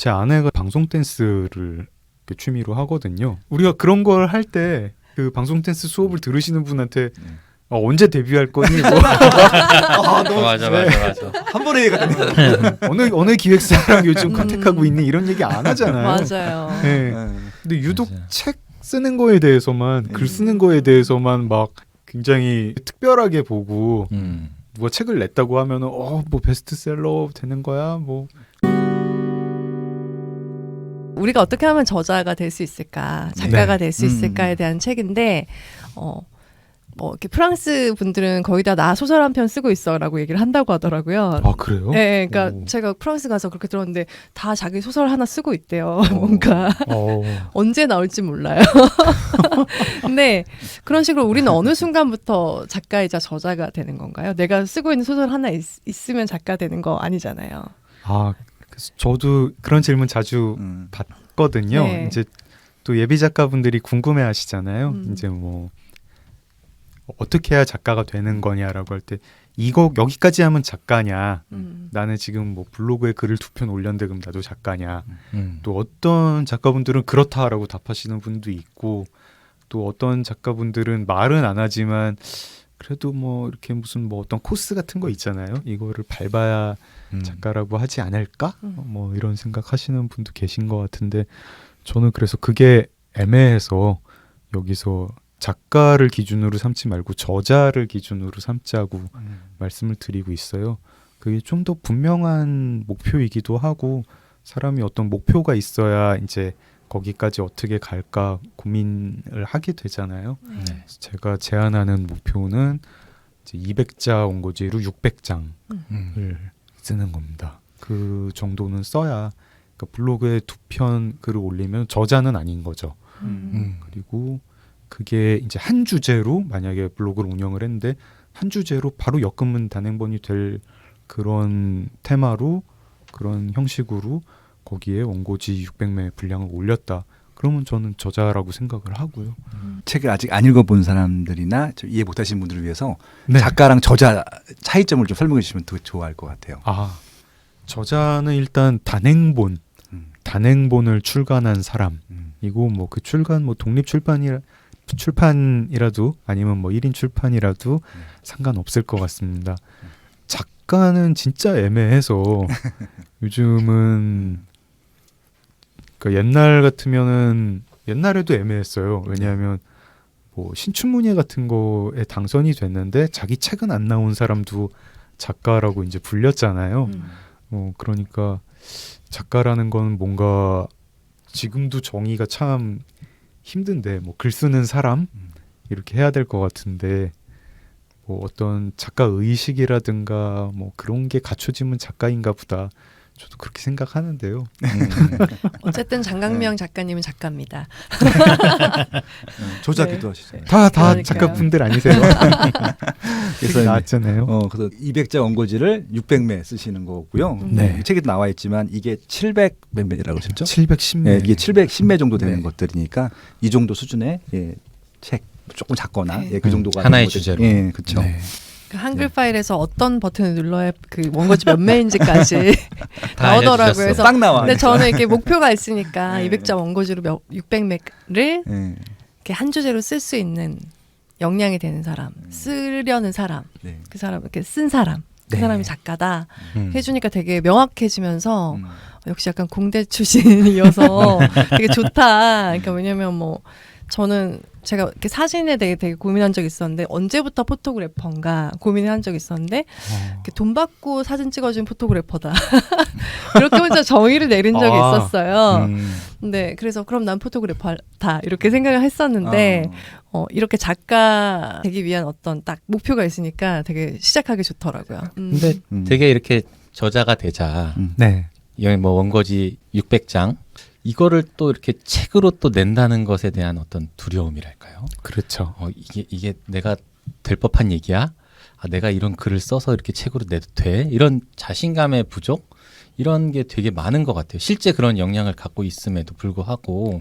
제 아내가 방송 댄스를 취미로 하거든요. 우리가 그런 걸 할 때 그 방송 댄스 수업을 들으시는 분한테 언제 데뷔할 거니? 뭐. 맞아. 한 번에 얘기가 되네요. 어느 기획사랑 요즘 컨택하고 있니? 이런 얘기 안 하잖아요. 맞아요. 네. 근데 유독 책 쓰는 거에 대해서만 글 쓰는 거에 대해서만 막 굉장히 특별하게 보고 누가 책을 냈다고 하면은 뭐 베스트셀러 되는 거야? 뭐 우리가 어떻게 하면 저자가 될 수 있을까, 작가가 될 수 있을까에 대한 책인데, 뭐 이렇게 프랑스 분들은 거의 다 나 소설 한 편 쓰고 있어라고 얘기를 한다고 하더라고요. 아 그래요? 네, 그러니까 제가 프랑스 가서 그렇게 들었는데 다 자기 소설 하나 쓰고 있대요. 뭔가 언제 나올지 몰라요. 근데 그런 식으로 우리는 어느 순간부터 작가이자 저자가 되는 건가요? 내가 쓰고 있는 소설 하나 있으면 작가 되는 거 아니잖아요. 그래서 저도 그런 질문 자주 받거든요. 네. 이제 또 예비 작가분들이 궁금해하시잖아요. 이제 뭐 어떻게 해야 작가가 되는 거냐라고 할 때 이거 여기까지 하면 작가냐? 나는 지금 뭐 블로그에 글을 2편 올렸는데 그럼 나도 작가냐? 또 어떤 작가분들은 그렇다라고 답하시는 분도 있고 또 어떤 작가분들은 말은 안 하지만 그래도 뭐 이렇게 무슨 뭐 어떤 코스 같은 거 있잖아요. 이거를 밟아야 작가라고 하지 않을까? 뭐 이런 생각하시는 분도 계신 것 같은데 저는 그래서 그게 애매해서 여기서 작가를 기준으로 삼지 말고 저자를 기준으로 삼자고 말씀을 드리고 있어요. 그게 좀 더 분명한 목표이기도 하고 사람이 어떤 목표가 있어야 이제 거기까지 어떻게 갈까 고민을 하게 되잖아요. 그래서 제가 제안하는 목표는 이제 200자 원고지로 600장을 쓰는 겁니다. 그 정도는 써야 그러니까 블로그에 2편 글을 올리면 저자는 아닌 거죠. 그리고 그게 이제 한 주제로 만약에 블로그를 운영을 했는데 한 주제로 바로 역금문 단행본이 될 그런 테마로 그런 형식으로 거기에 원고지 600매 분량을 올렸다. 그러면 저는 저자라고 생각을 하고요. 책을 아직 안 읽어본 사람들이나 이해 못하신 분들을 위해서 네. 작가랑 저자 차이점을 좀 설명해 주시면 더 좋아할 것 같아요. 저자는 일단 단행본을 출간한 사람이고 뭐 그 출간 뭐 독립 출판이라도 아니면 뭐 1인 출판이라도 상관없을 것 같습니다. 작가는 진짜 애매해서 요즘은 그러니까 옛날 같으면은 옛날에도 애매했어요. 왜냐하면 뭐 신춘문예 같은 거에 당선이 됐는데 자기 책은 안 나온 사람도 작가라고 이제 불렸잖아요. 그러니까 작가라는 건 뭔가 지금도 정의가 참 힘든데 뭐 글 쓰는 사람 이렇게 해야 될 것 같은데 뭐 어떤 작가 의식이라든가 뭐 그런 게 갖춰지면 작가인가 보다. 저도 그렇게 생각하는데요. 어쨌든 장강명 작가님은 작가입니다. 저자기도 네. 하시죠. 다 그러니까요. 작가분들 아니세요? 그래서 나왔잖아요. 그래서 200자 원고지를 600매 쓰시는 거고요. 네. 이 책에도 나와 있지만 이게 700몇 매라고 하셨죠? 710매. 네, 이게 710매 정도 되는 것들이니까 이 정도 수준의 책 조금 작거나 그 정도가 하나의 주제로. 그렇죠. 네. 그 한글 파일에서 어떤 버튼을 눌러야 그 원고지 몇 매인지까지 다 나오더라고요. 알려주셨어. 그래서 딱 나와. 근데 저는 이렇게 목표가 있으니까 200자 원고지로 600매를 이렇게 한 주제로 쓸 수 있는 역량이 되는 사람, 쓰려는 사람, 그 사람 이렇게 쓴 사람, 그 사람이 작가다 해주니까 되게 명확해지면서 역시 약간 공대 출신이어서 되게 좋다. 그러니까 왜냐면 뭐 저는 제가 이렇게 사진에 되게 고민한 적이 있었는데 언제부터 포토그래퍼인가 고민을 한 적이 있었는데 이렇게 돈 받고 사진 찍어준 포토그래퍼다. 이렇게 혼자 정의를 내린 적이 있었어요. 근데 그래서 그럼 난 포토그래퍼다 이렇게 생각을 했었는데 이렇게 작가 되기 위한 어떤 딱 목표가 있으니까 되게 시작하기 좋더라고요. 근데 되게 이렇게 저자가 되자. 네. 여기 뭐 원고지 600장 이거를 또 이렇게 책으로 또 낸다는 것에 대한 어떤 두려움이랄까요? 그렇죠. 이게 내가 될 법한 얘기야? 내가 이런 글을 써서 이렇게 책으로 내도 돼? 이런 자신감의 부족? 이런 게 되게 많은 것 같아요. 실제 그런 역량을 갖고 있음에도 불구하고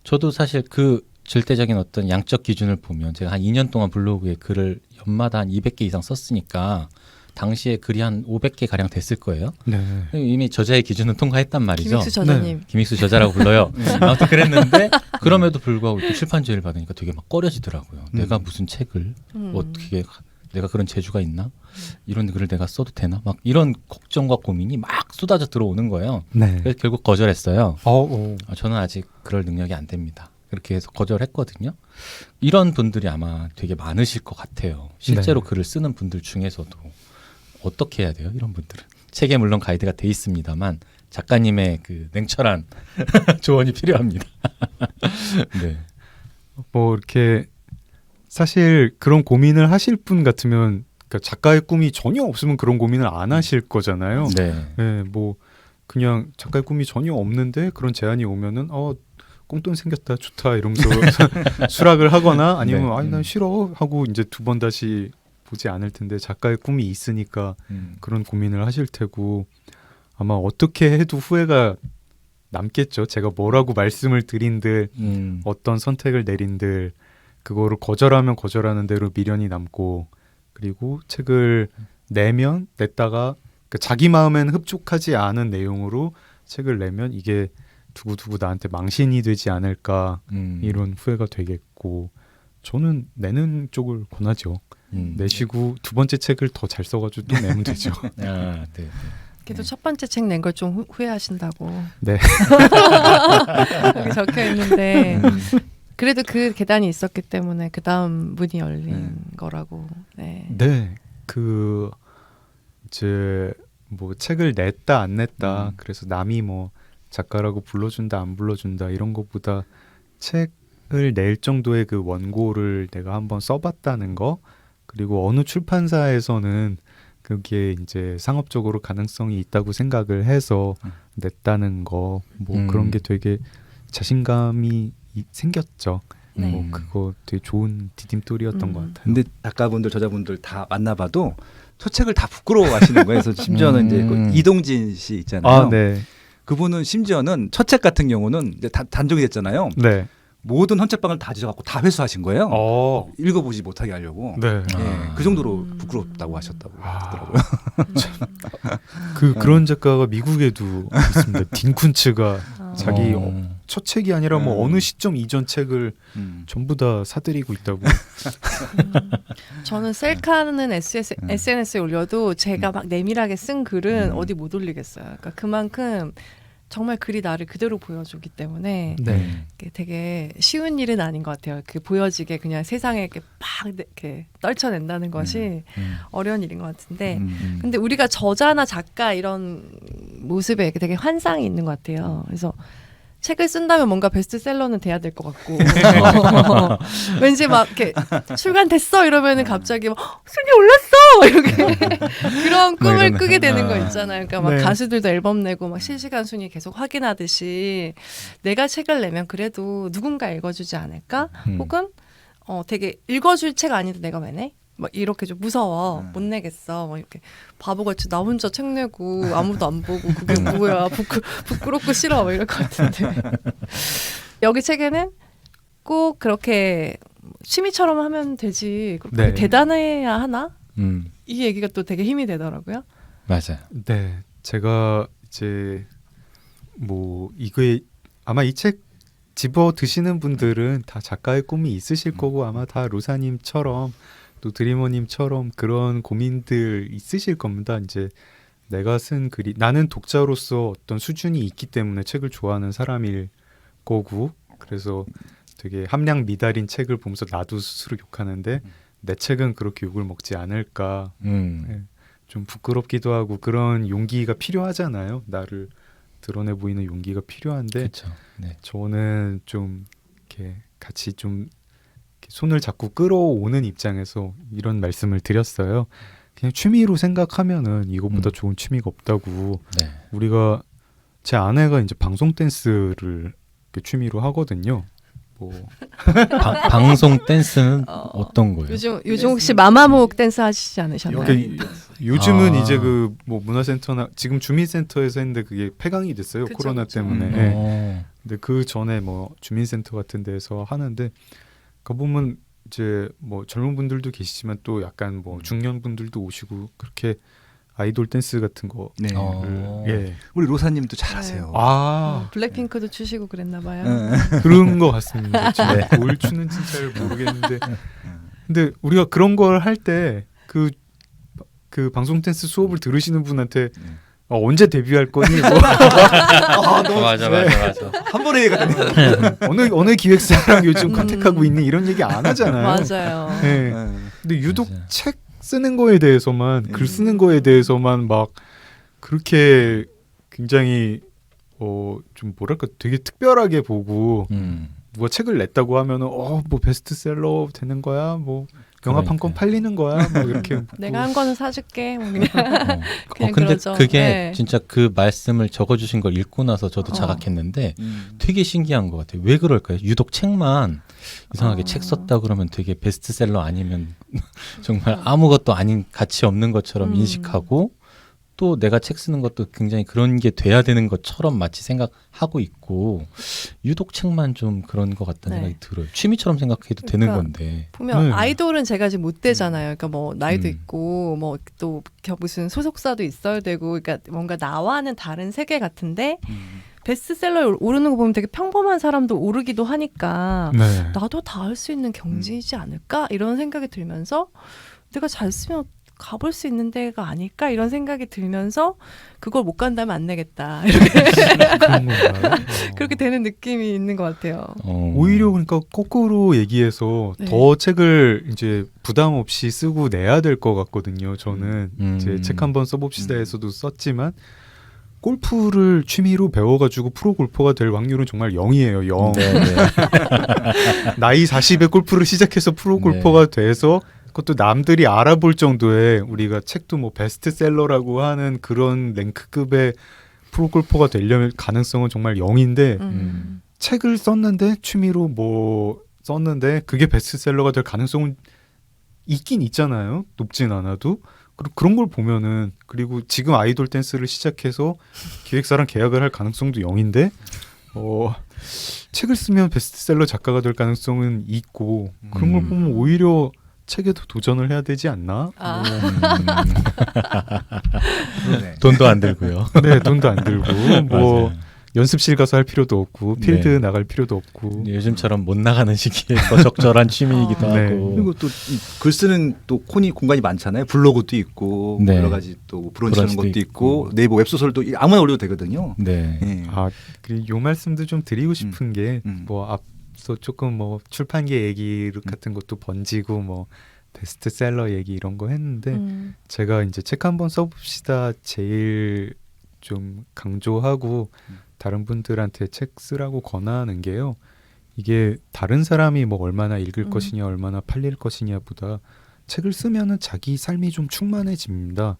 저도 사실 그 절대적인 어떤 양적 기준을 보면 제가 한 2년 동안 블로그에 글을 연마다 한 200개 이상 썼으니까 당시에 글이 한 500개 가량 됐을 거예요. 네. 이미 저자의 기준은 통과했단 말이죠. 김익수 저자님. 김익수 저자라고 불러요. 아무튼 그랬는데 그럼에도 불구하고 이렇게 출판 지회를 받으니까 되게 막 꺼려지더라고요. 내가 무슨 책을 어떻게 내가 그런 재주가 있나? 이런 글을 내가 써도 되나? 막 이런 걱정과 고민이 막 쏟아져 들어오는 거예요. 네. 그래서 결국 거절했어요. 어. 저는 아직 그럴 능력이 안 됩니다. 그렇게 해서 거절했거든요. 이런 분들이 아마 되게 많으실 것 같아요. 실제로 네. 글을 쓰는 분들 중에서도 어떻게 해야 돼요? 이런 분들은 책에 물론 가이드가 돼 있습니다만 작가님의 그 냉철한 조언이 필요합니다. 네. 뭐 이렇게 사실 그런 고민을 하실 분 같으면 그러니까 작가의 꿈이 전혀 없으면 그런 고민을 안 하실 거잖아요. 네. 네, 뭐 그냥 작가의 꿈이 전혀 없는데 그런 제안이 오면은 꽁돈 생겼다 좋다 이러면서 수락을 하거나 아니면 네. 아니 난 싫어 하고 이제 두 번 다시 보지 않을 텐데 작가의 꿈이 있으니까 그런 고민을 하실 테고 아마 어떻게 해도 후회가 남겠죠. 제가 뭐라고 말씀을 드린들 어떤 선택을 내린들 그거를 거절하면 거절하는 대로 미련이 남고 그리고 책을 냈다가 자기 마음엔 흡족하지 않은 내용으로 책을 내면 이게 두고두고 나한테 망신이 되지 않을까 이런 후회가 되겠고 저는 내는 쪽을 권하죠. 내시고 두 번째 책을 더 잘 써가지고 또 내면 되죠. 아, 네. 그래도 첫 번째 책 낸 걸 좀 후회하신다고. 네. 여기 적혀 있는데 그래도 그 계단이 있었기 때문에 그 다음 문이 열린 거라고. 네. 네. 그 이제 뭐 책을 냈다 안 냈다 그래서 남이 뭐 작가라고 불러준다 안 불러준다 이런 것보다 책을 낼 정도의 그 원고를 내가 한번 써봤다는 거 그리고 어느 출판사에서는 그게 이제 상업적으로 가능성이 있다고 생각을 해서 냈다는 거 뭐 그런 게 되게 자신감이 생겼죠. 네. 뭐 그거 되게 좋은 디딤돌이었던 것 같아요. 근데 작가분들 저자분들 다 만나봐도 첫 책을 다 부끄러워하시는 거예요. 그래서 심지어는 이제 그 이동진 씨 있잖아요. 아, 네. 그분은 심지어는 첫 책 같은 경우는 이제 단종이 됐잖아요. 네. 모든 헌책방을 다 뒤져갖고 다 회수하신 거예요. 어. 읽어보지 못하게 하려고. 네. 예, 그 정도로 부끄럽다고 하셨다고 하더라고요. 그런 작가가 미국에도 있습니다. 딘쿤츠가 자기 어. 첫 책이 아니라 뭐 어느 시점 이전 책을 전부 다 사들이고 있다고. 저는 셀카는 SNS에 올려도 제가 막 내밀하게 쓴 글은 어디 못 올리겠어요. 그러니까 그만큼 정말 글이 나를 그대로 보여주기 때문에 네. 이게 되게 쉬운 일은 아닌 것 같아요. 그 보여지게 그냥 세상에 이렇게 막 이렇게 떨쳐낸다는 것이 어려운 일인 것 같은데 근데 우리가 저자나 작가 이런 모습에 되게 환상이 있는 것 같아요. 그래서 책을 쓴다면 뭔가 베스트셀러는 돼야 될 것 같고 왠지 막 이렇게 출간됐어 이러면은 갑자기 막 순위 올랐어 이렇게 그런 꿈을 꾸게 되는 거 있잖아요. 그러니까 막 네. 가수들도 앨범 내고 막 실시간 순위 계속 확인하듯이 내가 책을 내면 그래도 누군가 읽어주지 않을까? 혹은 되게 읽어줄 책 아닌데 내가 왜 내? 막 이렇게 좀 무서워 못 내겠어 막 이렇게 바보같이 나 혼자 책 내고 아무도 안 보고 그게 뭐야 부끄럽고 싫어 막 이럴 것 같은데 여기 책에는 꼭 그렇게 취미처럼 하면 되지 그렇게 네. 대단해야 하나? 이 얘기가 또 되게 힘이 되더라고요. 맞아요. 네. 제가 이제 뭐 이거에 아마 이 책 집어 드시는 분들은 다 작가의 꿈이 있으실 거고 아마 다 로사님처럼 또 드리머님처럼 그런 고민들 있으실 겁니다. 이제 내가 쓴 글이 나는 독자로서 어떤 수준이 있기 때문에 책을 좋아하는 사람일 거고 그래서 되게 함량 미달인 책을 보면서 나도 스스로 욕하는데 내 책은 그렇게 욕을 먹지 않을까 네, 좀 부끄럽기도 하고 그런 용기가 필요하잖아요. 나를 드러내 보이는 용기가 필요한데 그렇죠. 네. 저는 좀 이렇게 같이 좀 손을 잡고 끌어오는 입장에서 이런 말씀을 드렸어요. 그냥 취미로 생각하면은 이것보다 좋은 취미가 없다고. 네. 우리가 제 아내가 이제 방송 댄스를 이렇게 취미로 하거든요. 뭐 방송 댄스는 어떤 거예요? 요즘 혹시 마마무옥 댄스 하시지 않으셨나요? 요즘은 이제 그 뭐 문화센터나 지금 주민센터에서 했는데 그게 폐강이 됐어요. 그쵸, 코로나 그쵸. 때문에. 네. 근데 그 전에 뭐 주민센터 같은 데서 하는데 가보면 이제 뭐 젊은 분들도 계시지만 또 약간 뭐 중년 분들도 오시고 그렇게 아이돌 댄스 같은 거. 네. 예. 우리 로사님도 잘하세요. 아 블랙핑크도 추시고 그랬나 봐요. 그런 것 같습니다. 제가 뭘 추는지 잘 모르겠는데, 근데 우리가 그런 걸 할 때 그 방송 댄스 수업을 들으시는 분한테 언제 데뷔할 거니? 뭐 맞아. 한 번에 얘기가 되네. 어느 기획사랑 요즘 컨택하고 있니? 이런 얘기 안 하잖아요. 맞아요. 네. 근데 유독 맞아요. 책 쓰는 거에 대해서만 글 쓰는 거에 대해서만 막 그렇게 굉장히 좀 뭐랄까 되게 특별하게 보고 누가 책을 냈다고 하면은 뭐 베스트셀러 되는 거야 뭐 영화 한 권 팔리는 거야 뭐 이렇게 내가 한 거는 사줄게. 뭐 그냥 그냥 근데 그러죠. 그게 네. 진짜 그 말씀을 적어주신 걸 읽고 나서 저도 자각했는데 되게 신기한 것 같아요. 왜 그럴까요? 유독 책만 이상하게 책 썼다 그러면 되게 베스트셀러 아니면 정말 아무것도 아닌 가치 없는 것처럼 인식하고 또 내가 책 쓰는 것도 굉장히 그런 게 돼야 되는 것처럼 마치 생각하고 있고 유독 책만 좀 그런 것 같다는 생각이 들어요. 취미처럼 생각해도 되는 건데. 보면 아이돌은 제가 지금 못 되잖아요. 그러니까 뭐 나이도 있고 뭐 또 무슨 소속사도 있어야 되고 그러니까 뭔가 나와는 다른 세계 같은데 베스트셀러에 오르는 거 보면 되게 평범한 사람도 오르기도 하니까 네. 나도 다 할 수 있는 경지이지 않을까 이런 생각이 들면서 내가 잘 쓰면 가볼 수 있는 데가 아닐까 이런 생각이 들면서 그걸 못 간다면 안 내겠다 이렇게 그런 건가요? 그렇게 되는 느낌이 있는 것 같아요. 오히려 그러니까 거꾸로 얘기해서 네. 더 책을 이제 부담 없이 쓰고 내야 될 것 같거든요. 저는 이제 책 한번 써봅시다에서도 썼지만 골프를 취미로 배워가지고 프로 골퍼가 될 확률은 정말 0이에요. 0. 나이 40에 골프를 시작해서 프로 골퍼가 돼서 그것도 남들이 알아볼 정도의 우리가 책도 뭐 베스트셀러라고 하는 그런 랭크급의 프로 골퍼가 되려면 가능성은 정말 0인데 책을 썼는데 취미로 뭐 썼는데 그게 베스트셀러가 될 가능성은 있긴 있잖아요. 높진 않아도. 그런 걸 보면은 그리고 지금 아이돌 댄스를 시작해서 기획사랑 계약을 할 가능성도 0인데 책을 쓰면 베스트셀러 작가가 될 가능성은 있고 그런 걸 보면 오히려 책에도 도전을 해야 되지 않나? 돈도 안 들고요. 네, 돈도 안 들고 뭐 맞아요. 연습실 가서 할 필요도 없고 필드 네. 나갈 필요도 없고 요즘처럼 못 나가는 시기에 더 적절한 취미이기도 네. 하고. 그리고 또 글 쓰는 또 공간이 많잖아요. 블로그도 있고 네. 여러 가지 또 브런치 하는 브런치도 것도 있고 네이버 웹소설도 아무나 올려도 되거든요. 네. 예. 그리고 요 말씀도 좀 드리고 싶은 게 뭐 앞서 조금 뭐 출판계 얘기 같은 것도 번지고 뭐 베스트셀러 얘기 이런 거 했는데 제가 이제 책 한번 써봅시다 제일 좀 강조하고 다른 분들한테 책 쓰라고 권하는 게요. 이게 다른 사람이 뭐 얼마나 읽을 것이냐 얼마나 팔릴 것이냐보다 책을 쓰면은 자기 삶이 좀 충만해집니다.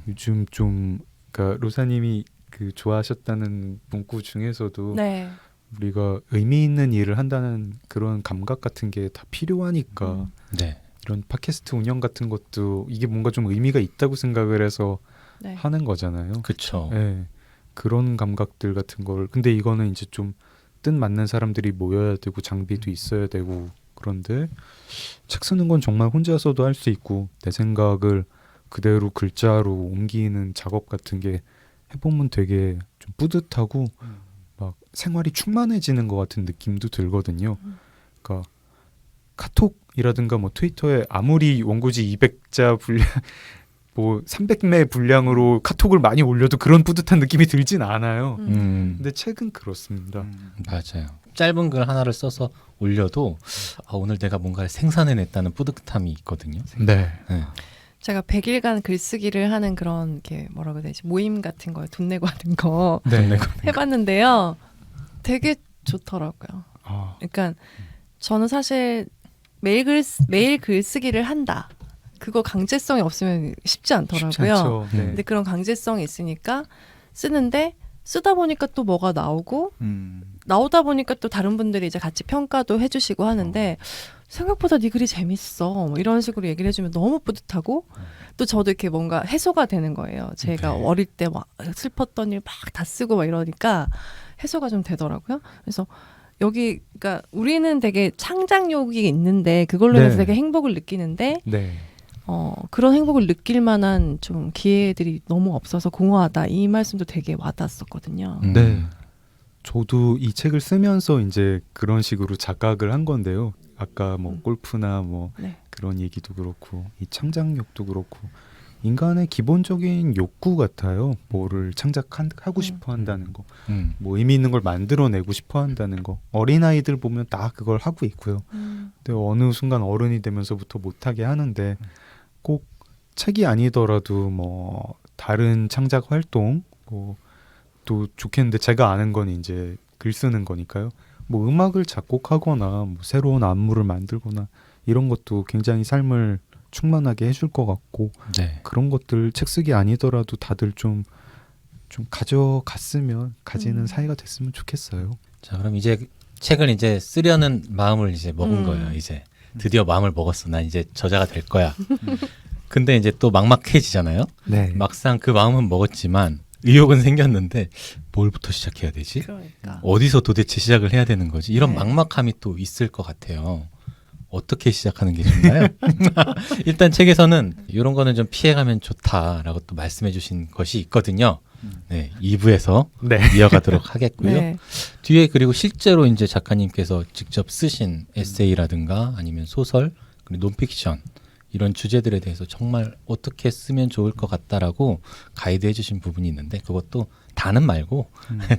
요즘 좀 그러니까 로사님이 그 좋아하셨다는 문구 중에서도 네. 우리가 의미 있는 일을 한다는 그런 감각 같은 게 다 필요하니까 네. 이런 팟캐스트 운영 같은 것도 이게 뭔가 좀 의미가 있다고 생각을 해서 네. 하는 거잖아요. 그렇죠. 네. 그런 감각들 같은 걸 근데 이거는 이제 좀 뜻 맞는 사람들이 모여야 되고 장비도 있어야 되고 그런데 책 쓰는 건 정말 혼자서도 할 수 있고 내 생각을 그대로 글자로 옮기는 작업 같은 게 해보면 되게 좀 뿌듯하고 막 생활이 충만해지는 것 같은 느낌도 들거든요. 그러니까 카톡이라든가 뭐 트위터에 아무리 원고지 200자 분량 뭐 300매 분량으로 카톡을 많이 올려도 그런 뿌듯한 느낌이 들진 않아요. 근데 책은 그렇습니다. 맞아요. 짧은 글 하나를 써서 올려도 오늘 내가 뭔가를 생산해냈다는 뿌듯함이 있거든요. 네. 네. 제가 100일간 글쓰기를 하는 그런 게 뭐라고 해야 되지 모임 같은 거에 돈 내고 하는 거 네. 해봤는데요. 되게 좋더라고요. 아, 그러니까 저는 사실 매일 글쓰기를 한다. 그거 강제성이 없으면 쉽지 않더라고요. 쉽지 않죠. 네. 근데 그런 강제성이 있으니까 쓰는데 쓰다 보니까 또 뭐가 나오고 나오다 보니까 또 다른 분들이 이제 같이 평가도 해주시고 하는데 생각보다 네 글이 재밌어 뭐 이런 식으로 얘기를 해주면 너무 뿌듯하고 또 저도 이렇게 뭔가 해소가 되는 거예요. 제가 네. 어릴 때 막 슬펐던 일 막 다 쓰고 막 이러니까 해소가 좀 되더라고요. 그래서 여기 그러니까 우리는 되게 창작욕이 있는데 그걸로 인해서 네. 되게 행복을 느끼는데 네. 그런 행복을 느낄 만한 좀 기회들이 너무 없어서 공허하다 이 말씀도 되게 와닿았었거든요. 네. 저도 이 책을 쓰면서 이제 그런 식으로 자각을 한 건데요. 아까 뭐 골프나 뭐 네. 그런 얘기도 그렇고 이 창작욕도 그렇고 인간의 기본적인 욕구 같아요. 뭐를 창작하고 싶어 한다는 거. 뭐 의미 있는 걸 만들어내고 싶어 한다는 거. 어린아이들 보면 다 그걸 하고 있고요. 근데 어느 순간 어른이 되면서부터 못하게 하는데 꼭 책이 아니더라도 뭐 다른 창작 활동 뭐 또 좋겠는데 제가 아는 건 이제 글 쓰는 거니까요. 뭐 음악을 작곡하거나 뭐 새로운 안무를 만들거나 이런 것도 굉장히 삶을 충만하게 해줄 것 같고 네. 그런 것들 책 쓰기 아니더라도 다들 좀 가져갔으면 가지는 사이가 됐으면 좋겠어요. 자, 그럼 이제 책을 이제 쓰려는 마음을 이제 먹은 거예요. 이제 드디어 마음을 먹었어. 난 이제 저자가 될 거야. 근데 이제 또 막막해지잖아요. 네. 막상 그 마음은 먹었지만 의욕은 생겼는데 뭘부터 시작해야 되지? 그러니까. 어디서 도대체 시작을 해야 되는 거지? 이런 네. 막막함이 또 있을 것 같아요. 어떻게 시작하는 게 좋나요? 일단 책에서는 이런 거는 좀 피해가면 좋다라고 또 말씀해 주신 것이 있거든요. 네, 2부에서 네. 이어가도록 하겠고요. 네. 뒤에 그리고 실제로 이제 작가님께서 직접 쓰신 에세이라든가 아니면 소설, 그리고 논픽션 이런 주제들에 대해서 정말 어떻게 쓰면 좋을 것 같다라고 가이드해 주신 부분이 있는데 그것도 다는 말고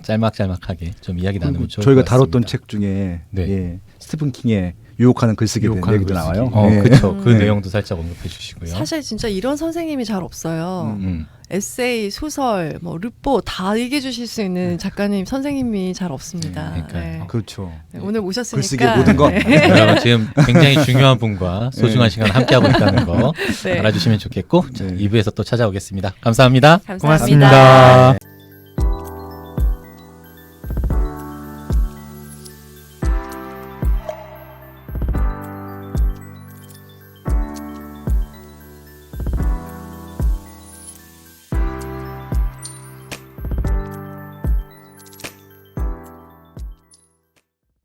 짤막짤막하게 좀 이야기 나누면 좋을 저희가 것 같습니다. 다뤘던 책 중에 네. 예, 스티븐 킹의 유혹하는 글쓰기에 대한 유혹하는 얘기도 글쓰기. 나와요. 예. 그렇죠. 그 네. 내용도 살짝 언급해 주시고요. 사실 진짜 이런 선생님이 잘 없어요. 음. 에세이, 소설, 뭐 르포 다 얘기해 주실 수 있는 작가님, 선생님이 잘 없습니다. 그러니까요. 그렇죠. 네, 오늘 모셨으니까 글쓰기의 모든 것. 네. 여러분 지금 굉장히 중요한 분과 소중한 시간을 함께하고 있다는 거 네. 알아주시면 좋겠고 자, 네. 2부에서 또 찾아오겠습니다. 감사합니다. 감사합니다. 고맙습니다.